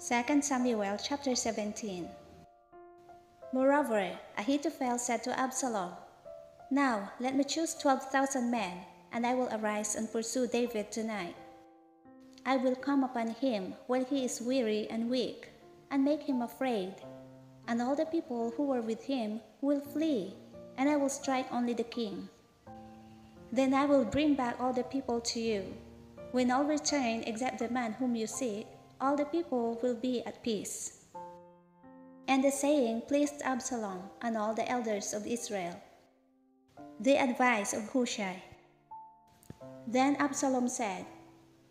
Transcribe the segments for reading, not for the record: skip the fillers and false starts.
2 Samuel chapter 17. Moreover, Ahithophel said to Absalom, "Now let me choose 12,000 men, and I will arise and pursue David tonight. I will come upon him while he is weary and weak, and make him afraid. And all the people who were with him will flee, and I will strike only the king. Then I will bring back all the people to you. When all return except the man whom you seek, all the people will be at peace." And the saying pleased Absalom and all the elders of Israel. The advice of Hushai. Then Absalom said,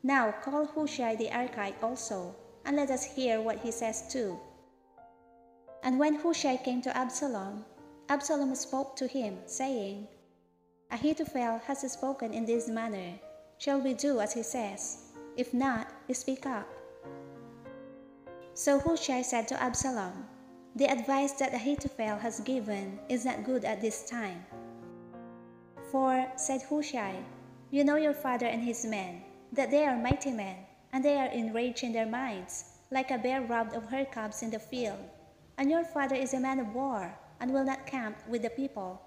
"Now call Hushai the Archite also, and let us hear what he says too." And when Hushai came to Absalom, Absalom spoke to him, saying, "Ahithophel has spoken in this manner. Shall we do as he says? If not, speak up." So Hushai said to Absalom, "The advice that Ahithophel has given is not good at this time. For, said Hushai, you know your father and his men, that they are mighty men, and they are enraged in their minds, like a bear robbed of her cubs in the field. And your father is a man of war, and will not camp with the people.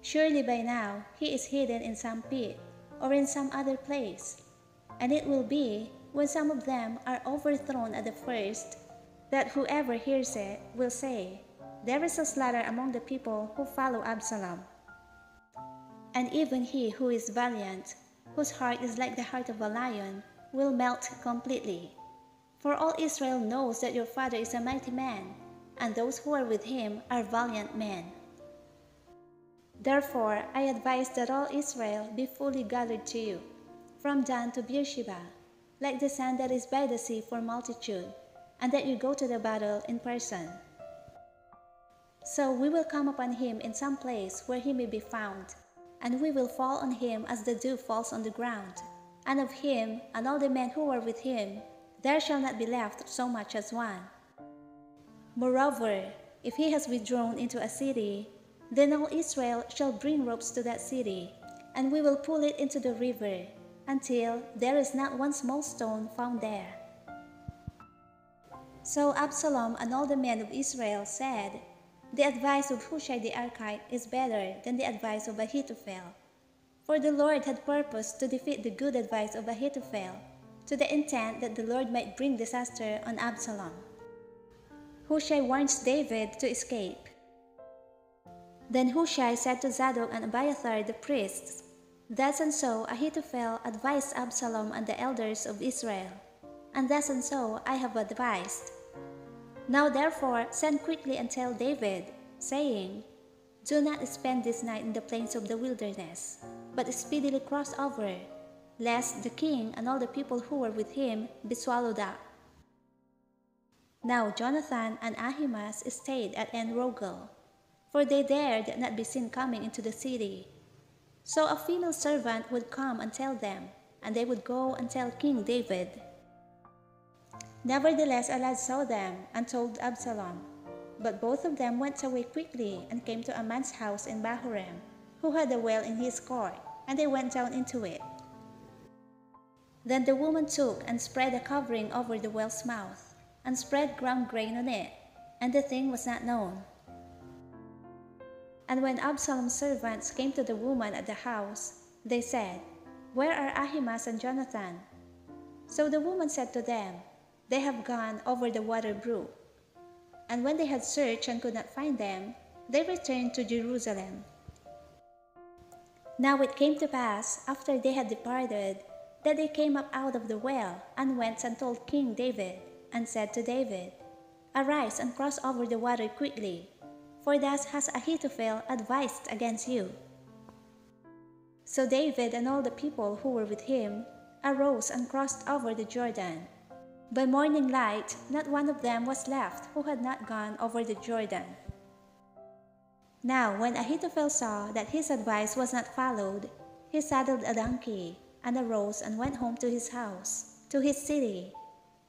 Surely by now he is hidden in some pit, or in some other place. And it will be, when some of them are overthrown at the first, that whoever hears it will say, 'There is a slaughter among the people who follow Absalom.' And even he who is valiant, whose heart is like the heart of a lion, will melt completely. For all Israel knows that your father is a mighty man, and those who are with him are valiant men. Therefore I advise that all Israel be fully gathered to you, from Dan to Beersheba, like the sand that is by the sea for multitude, and that you go to the battle in person. So we will come upon him in some place where he may be found, and we will fall on him as the dew falls on the ground, and of him and all the men who are with him there shall not be left so much as one. Moreover, if he has withdrawn into a city, then all Israel shall bring ropes to that city, and we will pull it into the river, until there is not one small stone found there." So Absalom and all the men of Israel said, "The advice of Hushai the Archite is better than the advice of Ahithophel." For the Lord had purposed to defeat the good advice of Ahithophel, to the intent that the Lord might bring disaster on Absalom. Hushai warns David to escape. Then Hushai said to Zadok and Abiathar the priests, "Thus and so Ahithophel advised Absalom and the elders of Israel, and thus and so I have advised. Now therefore send quickly and tell David, saying, 'Do not spend this night in the plains of the wilderness, but speedily cross over, lest the king and all the people who are with him be swallowed up.'" Now Jonathan and Ahimaaz stayed at En-Rogel, for they dared not be seen coming into the city. So a female servant would come and tell them, and they would go and tell King David. Nevertheless a lad saw them and told Absalom, but both of them went away quickly and came to a man's house in Bahurim, who had a well in his court, and they went down into it. Then the woman took and spread a covering over the well's mouth, and spread ground grain on it, and the thing was not known. And when Absalom's servants came to the woman at the house, they said, "Where are Ahimaaz and Jonathan?" So the woman said to them, "They have gone over the water brook." And when they had searched and could not find them, they returned to Jerusalem. Now it came to pass, after they had departed, that they came up out of the well, and went and told King David, and said to David, "Arise and cross over the water quickly, for thus has Ahithophel advised against you." So David and all the people who were with him arose and crossed over the Jordan. By morning light, not one of them was left who had not gone over the Jordan. Now when Ahithophel saw that his advice was not followed, he saddled a donkey, and arose and went home to his house, to his city.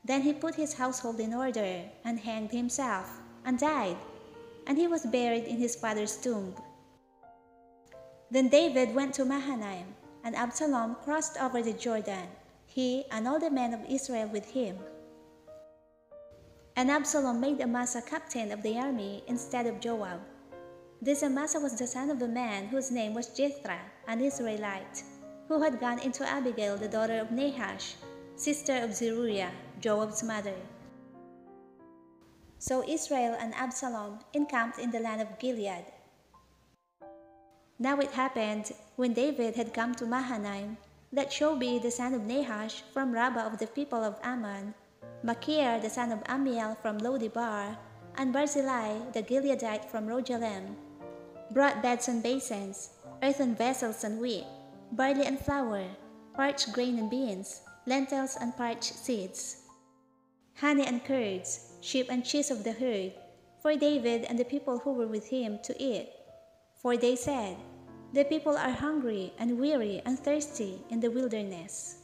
Then he put his household in order, and hanged himself, and died, and he was buried in his father's tomb. Then David went to Mahanaim, and Absalom crossed over the Jordan, he and all the men of Israel with him. And Absalom made Amasa captain of the army instead of Joab. This Amasa was the son of a man whose name was Jethro, an Israelite, who had gone into Abigail, the daughter of Nahash, sister of Zeruiah, Joab's mother. So Israel and Absalom encamped in the land of Gilead. Now it happened, when David had come to Mahanaim, that Shobi the son of Nahash from Rabbah of the people of Ammon, Machir the son of Ammiel from Lodebar, and Barzillai the Gileadite from Rojalem, brought beds and basins, earthen vessels and wheat, barley and flour, parched grain and beans, lentils and parched seeds, honey and curds, sheep and cheese of the herd, for David and the people who were with him to eat. For they said, "The people are hungry and weary and thirsty in the wilderness."